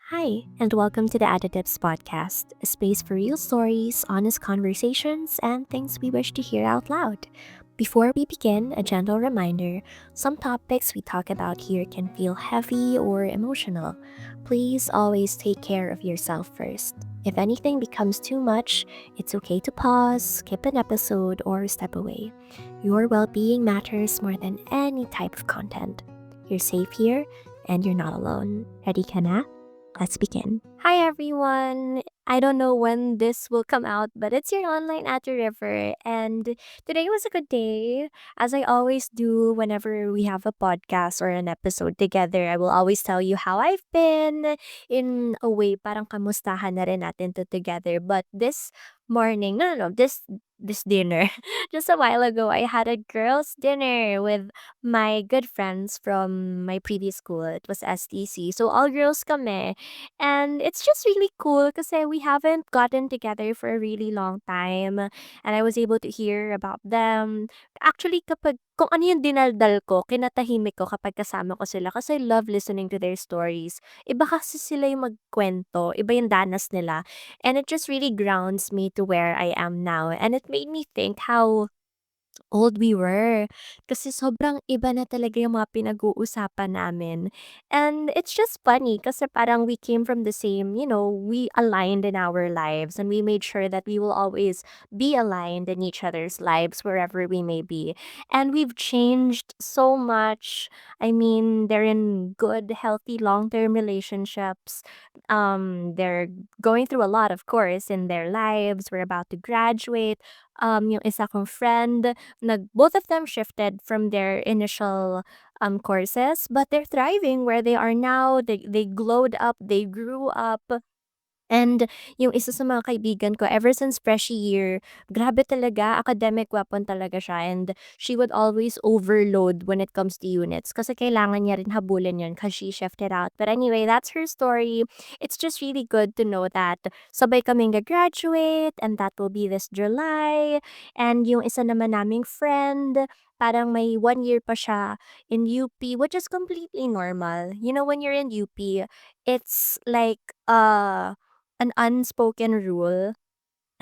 Hi, and welcome to the AteTips podcast, a space for real stories, honest conversations, and things we wish to hear out loud. Before we begin, a gentle reminder some topics we talk about here can feel heavy or emotional. Please always take care of yourself first. If anything becomes too much, it's okay to pause, skip an episode, or step away. Your well being matters more than any type of content. You're safe here, and you're not alone. Ready ka na? Let's begin. Hi everyone! I don't know when this will come out, but it's your online at the river. And today was a good day. As I always do whenever we have a podcast or an episode together, I will always tell you how I've been. In a way, parang kamustahan na rin natin to together. But this morning, no, this dinner, just a while ago, I had a girls' dinner with my good friends from my previous school. It was STC. So all girls kami. And it's just really cool kasi we haven't gotten together for a really long time. And I was able to hear about them. Actually, kung ano yung dinaldal ko, kinatahimik ko kapag kasama ko sila kasi I love listening to their stories. Iba kasi sila yung magkwento, iba yung danas nila. And it just really grounds me to where I am now. And it made me think how old we were. Kasi sobrang iba na talaga yung mga pinag-uusapan namin. And it's just funny kasi parang we came from the same, we aligned in our lives and we made sure that we will always be aligned in each other's lives wherever we may be. And we've changed so much. I mean, they're in good, healthy, long-term relationships. They're going through a lot, of course, in their lives. We're about to graduate. Yung isa kong friend, both of them shifted from their initial courses, but they're thriving where they are now. They glowed up, they grew up. And yung isa sa mga kaibigan ko, ever since freshie year, grabe talaga, academic weapon talaga siya. And she would always overload when it comes to units kasi kailangan niya rin habulin yun because she shifted out. But anyway, that's her story. It's just really good to know that sabay kaming graduate and that will be this July. And yung isa naman naming friend, parang may 1 year pa siya in UP, which is completely normal. You know, when you're in UP, it's like, an unspoken rule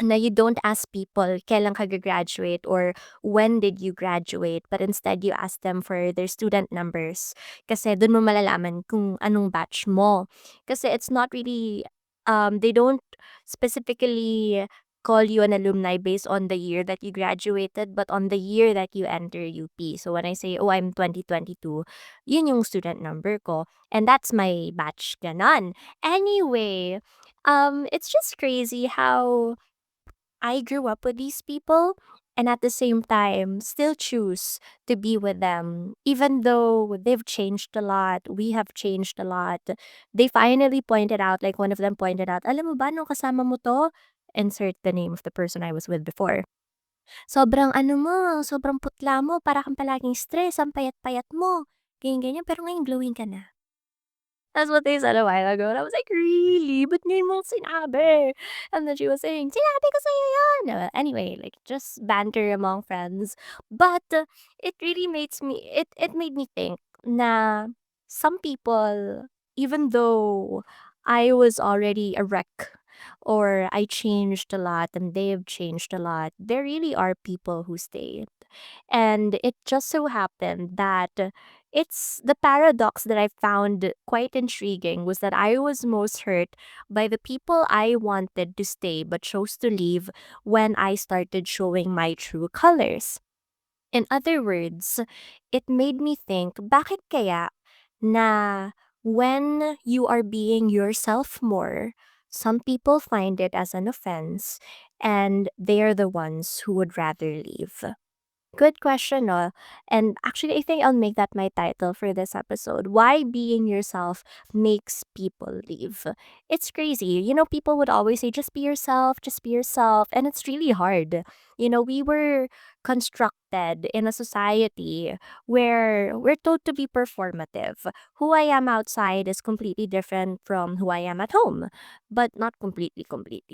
na you don't ask people kailan ka graduate or when did you graduate, but instead you ask them for their student numbers. Kasi dun mo malalaman kung anong batch mo. Kasi it's not really, they don't specifically call you an alumni based on the year that you graduated, but on the year that you enter UP. So when I say, oh, I'm 2022, yun yung student number ko. And that's my batch, ganon. Anyway, it's just crazy how I grew up with these people and at the same time still choose to be with them. Even though they've changed a lot, we have changed a lot. They finally pointed out, like one of them pointed out, alam mo ba nung kasama mo to? Insert the name of the person I was with before. Sobrang ano mo, sobrang putla mo, para kang palaging stress, ang payat-payat mo. Ganyan-ganyan, pero ngayon glowing ka na. That's what they said a while ago, and I was like, "Really? Ba't ngayon mo sinabi?" And then she was saying, "Sinabi ko sa'yo yun!" Anyway, like, just banter among friends. But it really makes me it made me think na some people, even though I was already a wreck or I changed a lot and they've changed a lot, there really are people who stayed. And it just so happened that it's the paradox that I found quite intriguing was that I was most hurt by the people I wanted to stay but chose to leave when I started showing my true colors. In other words, it made me think, bakit kaya na when you are being yourself more, some people find it as an offense and they're the ones who would rather leave. Good question, no? And actually, I think I'll make that my title for this episode. Why being yourself makes people leave. It's crazy. You know, people would always say, just be yourself, just be yourself. And it's really hard. You know, we were constructed in a society where we're told to be performative. Who I am outside is completely different from who I am at home. But not completely.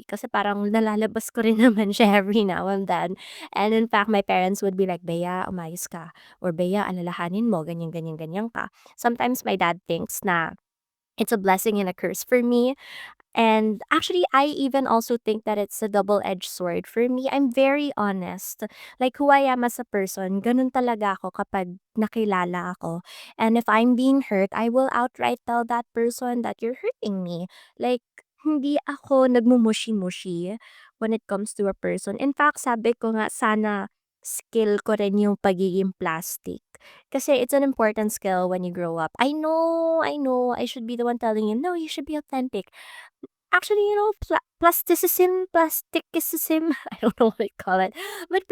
Kasi parang nalalabas ko rin naman siya every now and then. And in fact, my parents would be like, Bea, umayos ka. Or Bea, alalahanin mo, ganyan ka. Sometimes my dad thinks na It's a blessing and a curse for me. And actually, I even also think that it's a double-edged sword. For me, I'm very honest. Like who I am as a person, ganun talaga ako kapag nakilala ako. And if I'm being hurt, I will outright tell that person that you're hurting me. Like, hindi ako nagmumushi-mushi when it comes to a person. In fact, sabi ko nga, sana skill ko rin yung pagiging plastic. Kasi it's an important skill when you grow up. I know, I should be the one telling you, no, you should be authentic. Actually, plasticism, I don't know what I call it. But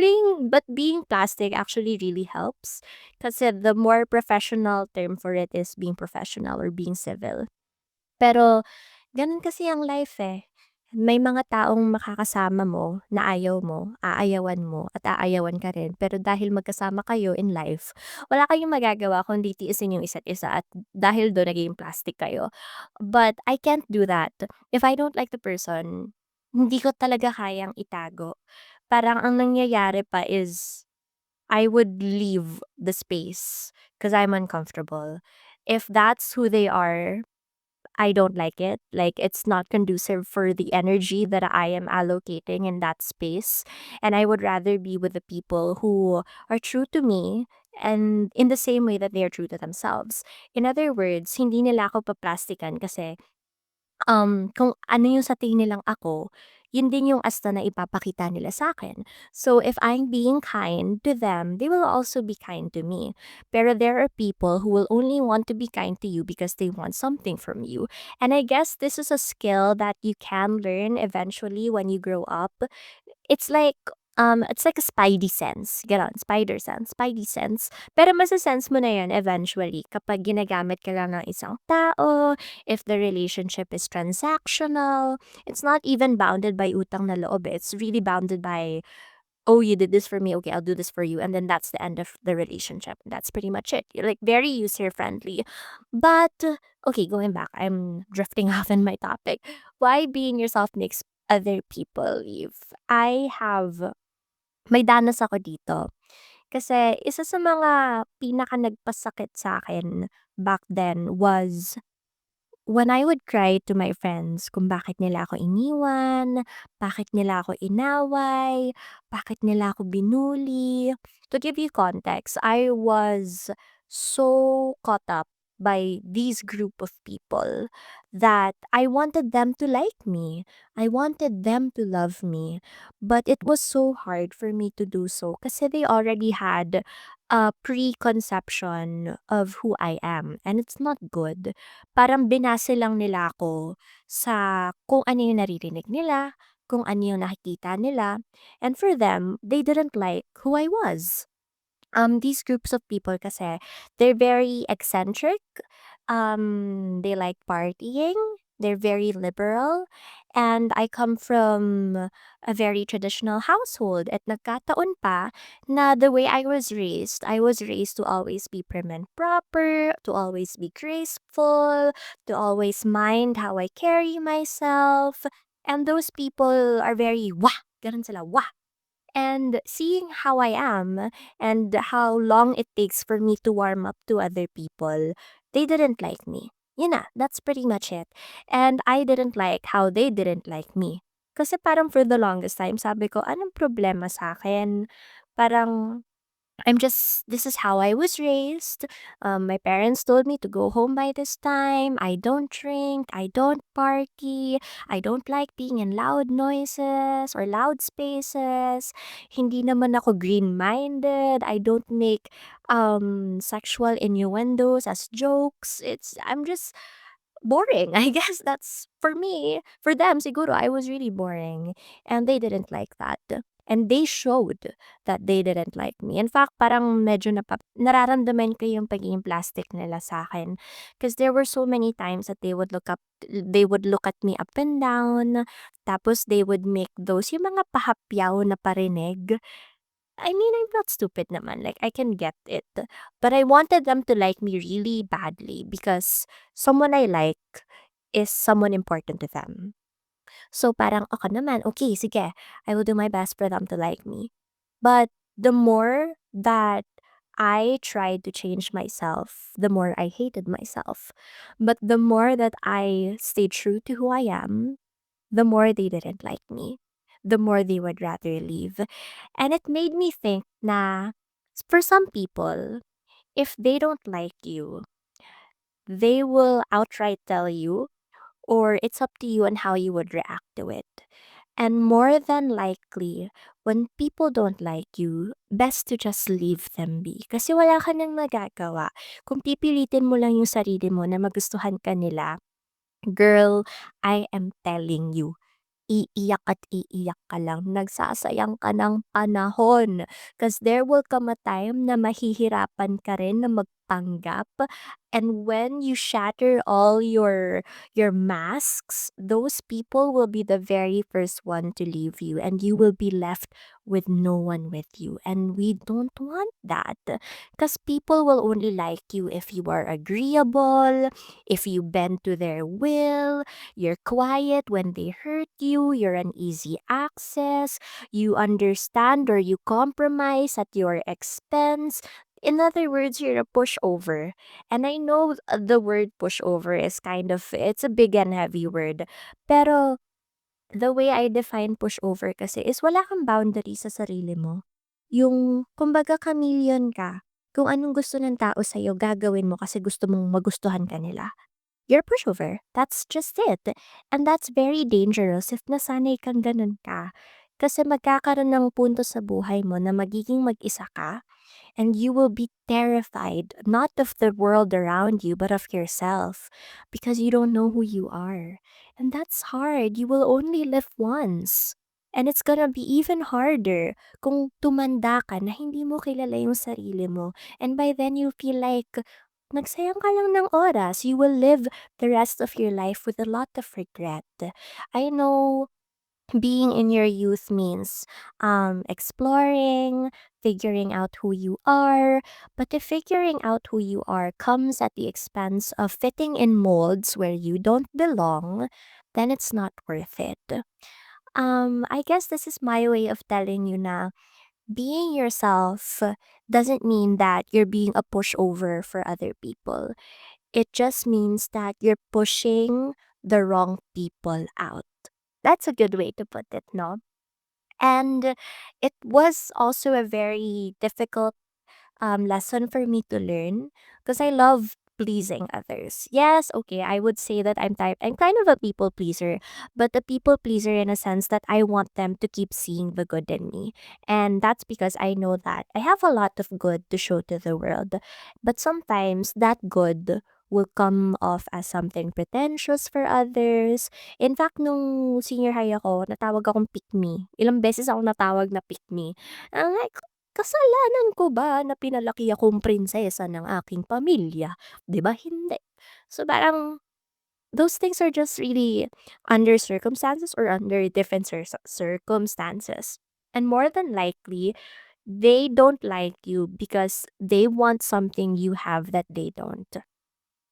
being plastic actually really helps. Kasi the more professional term for it is being professional or being civil. Pero ganun kasi ang life, eh. May mga taong makakasama mo na ayaw mo, aayawan mo at aayawan ka rin. Pero dahil magkasama kayo in life, wala kayong magagawa kundi tiisin yung isa't isa at dahil dun naging plastic kayo. But I can't do that. If I don't like the person, hindi ko talaga kayang itago. Parang ang nangyayari pa is I would leave the space because I'm uncomfortable. If that's who they are, I don't like it. Like, it's not conducive for the energy that I am allocating in that space. And I would rather be with the people who are true to me and in the same way that they are true to themselves. In other words, hindi nila ako paplastikan kasi kung ano yung sa tingin nilang ako, yun din yung asta na ipapakita nila sa akin. So, if I'm being kind to them, they will also be kind to me. Pero there are people who will only want to be kind to you because they want something from you. And I guess this is a skill that you can learn eventually when you grow up. It's like a spidey sense, gano'n, spider sense, spidey sense. Pero mase-sense mo na 'yun eventually kapag ginagamit ka lang ng isang tao, if the relationship is transactional. It's not even bounded by utang na loob, eh, it's really bounded by, "Oh, you did this for me, okay, I'll do this for you," and then that's the end of the relationship. That's pretty much it. You're, like, very user-friendly. But, okay, going back, I'm drifting off in my topic. Why being yourself makes other people leave? May danas ako dito. Kasi isa sa mga pinaka nagpasakit sa'kin back then was when I would cry to my friends kung bakit nila ako iniwan, bakit nila ako inaway, bakit nila ako binully. To give you context, I was so caught up by these group of people that I wanted them to like me. I wanted them to love me. But it was so hard for me to do so kasi they already had a preconception of who I am, and it's not good. Parang binase lang nila ako sa kung ano yung naririnig nila, kung ano yung nakikita nila, and for them, they didn't like who I was. These groups of people kasi, they're very eccentric, they like partying, they're very liberal, and I come from a very traditional household at nagkataon pa na the way I was raised to always be prim and proper, to always be graceful, to always mind how I carry myself, and those people are very wah, ganun sila, wah. And seeing how I am and how long it takes for me to warm up to other people, they didn't like me. Yun na, that's pretty much it. And I didn't like how they didn't like me. Kasi parang for the longest time, sabi ko, anong problema sa akin? Parang this is how I was raised. My parents told me to go home by this time. I don't drink. I don't party. I don't like being in loud noises or loud spaces. Hindi naman ako green-minded. I don't make sexual innuendos as jokes. I'm just boring. I guess that's for me. For them, siguro, I was really boring. And they didn't like that. And they showed that they didn't like me. In fact, parang medyo nararamdaman ko yung pagiging plastic nila sa akin. Because there were so many times that they would look at me up and down. Tapos they would make those, yung mga pahapyaw na parinig. I mean, I'm not stupid naman. Like, I can get it. But I wanted them to like me really badly because someone I like is someone important to them. So parang ako naman, okay, sige, I will do my best for them to like me. But the more that I tried to change myself, the more I hated myself. But the more that I stayed true to who I am, the more they didn't like me. The more they would rather leave. And it made me think na for some people, if they don't like you, they will outright tell you, or it's up to you on how you would react to it. And more than likely, when people don't like you, best to just leave them be. Kasi wala ka nang magagawa. Kung pipilitin mo lang yung sarili mo na magustuhan ka nila, girl, I am telling you, iiyak at iiyak ka lang, nagsasayang ka ng panahon. 'Cause there will come a time na mahihirapan ka rin na magpanggap, and when you shatter all your masks, those people will be the very first one to leave you, and you will be left with no one with you, and we don't want that. 'Cause people will only like you if you are agreeable, if you bend to their will, you're quiet when they hurt you, you're an easy access, you understand or you compromise at your expense. In other words, you're a pushover. And I know the word pushover is it's a big and heavy word. Pero the way I define pushover kasi is wala kang boundary sa sarili mo. Yung, kumbaga chameleon ka. Kung anong gusto ng tao sa'yo, gagawin mo kasi gusto mong magustuhan ka nila. You're a pushover. That's just it. And that's very dangerous if nasanay kang ganun ka. Kasi magkakaroon ng punto sa buhay mo na magiging mag-isa ka, and you will be terrified not of the world around you but of yourself because you don't know who you are. And that's hard. You will only live once. And it's gonna be even harder kung tumanda ka na hindi mo kilala yung sarili mo. And by then, you feel like nagsayang ka lang ng oras. You will live the rest of your life with a lot of regret. I know being in your youth means exploring, figuring out who you are. But if figuring out who you are comes at the expense of fitting in molds where you don't belong, then it's not worth it. I guess this is my way of telling you na being yourself doesn't mean that you're being a pushover for other people. It just means that you're pushing the wrong people out. That's a good way to put it, no? And it was also a very difficult lesson for me to learn because I love pleasing others. Yes, okay, I would say that I'm kind of a people pleaser, but a people pleaser in a sense that I want them to keep seeing the good in me. And that's because I know that I have a lot of good to show to the world. But sometimes that good will come off as something pretentious for others. In fact, nung senior high ako, natawag akong pick me. Ilang beses ako natawag na pick me. I'm like, kasalanan ko ba na pinalaki akong prinsesa ng aking pamilya? 'Di ba, hindi. So, parang those things are just really under circumstances or under different circumstances. And more than likely, they don't like you because they want something you have that they don't.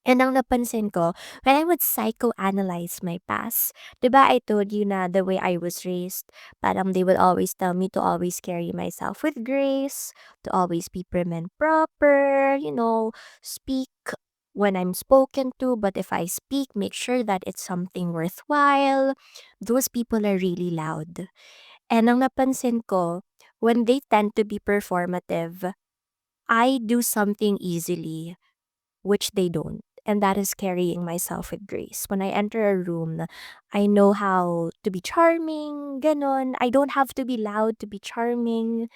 And ang napansin ko, when I would psychoanalyze my past, 'di ba I told you na the way I was raised, parang they would always tell me to always carry myself with grace, to always be prim and proper, speak when I'm spoken to, but if I speak, make sure that it's something worthwhile. Those people are really loud. And ang napansin ko, when they tend to be performative, I do something easily which they don't. And that is carrying myself with grace. When I enter a room, I know how to be charming, ganon. I don't have to be loud to be charming.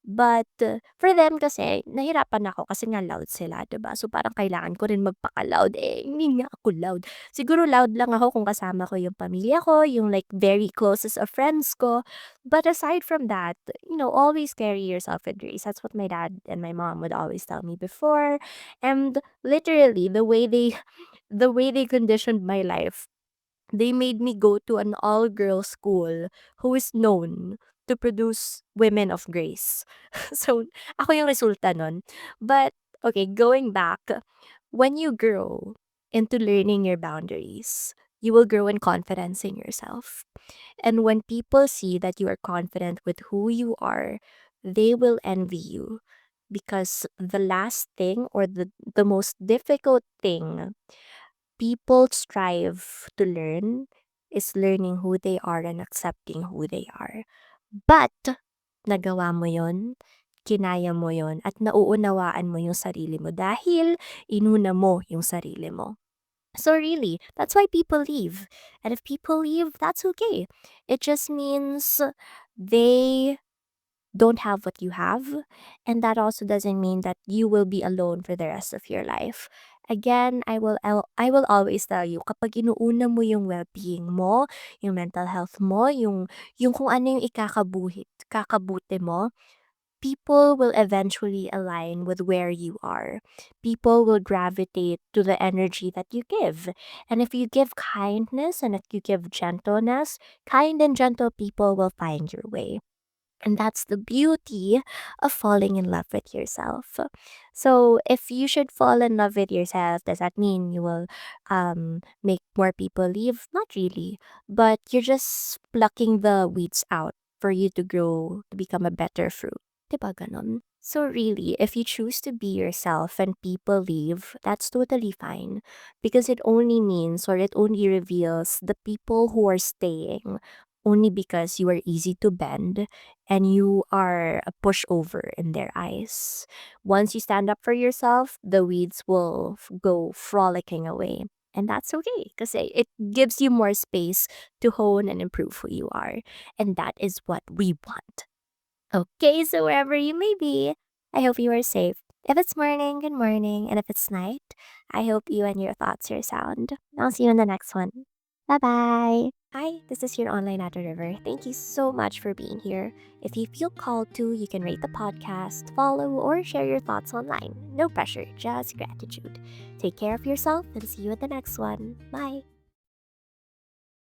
But for them kasi, nahirapan ako kasi nga loud sila, 'di ba? So parang kailangan ko rin magpaka-loud, eh, hindi nga ako loud. Siguro loud lang ako kung kasama ko yung pamilya ko, yung like very closest of friends ko. But aside from that, always carry yourself with grace. That's what my dad and my mom would always tell me before. And literally, the way they conditioned my life, they made me go to an all-girls school who is known to produce women of grace. So, ako yung resulta nun. But, okay, going back, when you grow into learning your boundaries, you will grow in confidence in yourself. And when people see that you are confident with who you are, they will envy you. because the last thing or the most difficult thing people strive to learn is learning who they are and accepting who they are. But, nagawa mo yon, kinaya mo yon, at nauunawaan mo yung sarili mo dahil inuna mo yung sarili mo. So really, that's why people leave. And if people leave, that's okay. It just means they don't have what you have. And that also doesn't mean that you will be alone for the rest of your life. Again, I will always tell you, kapag inuuna mo yung well-being mo, yung mental health mo, yung kung ano yung kakabuti mo, people will eventually align with where you are. People will gravitate to the energy that you give. And if you give kindness and if you give gentleness, kind and gentle people will find your way. And that's the beauty of falling in love with yourself. So, if you should fall in love with yourself, does that mean you will make more people leave? Not really. But you're just plucking the weeds out for you to grow, to become a better fruit. Diba ganon? So really, if you choose to be yourself and people leave, that's totally fine. Because it only means or it only reveals the people who are staying only because you are easy to bend and you are a pushover in their eyes. Once you stand up for yourself, the weeds will go frolicking away. And that's okay because it gives you more space to hone and improve who you are. And that is what we want. Okay, so wherever you may be, I hope you are safe. If it's morning, good morning. And if it's night, I hope you and your thoughts are sound. I'll see you in the next one. Bye bye. Hi, this is your online at the river. Thank you so much for being here. If you feel called to, you can rate the podcast, follow, or share your thoughts online. No pressure, just gratitude. Take care of yourself and see you at the next one. Bye.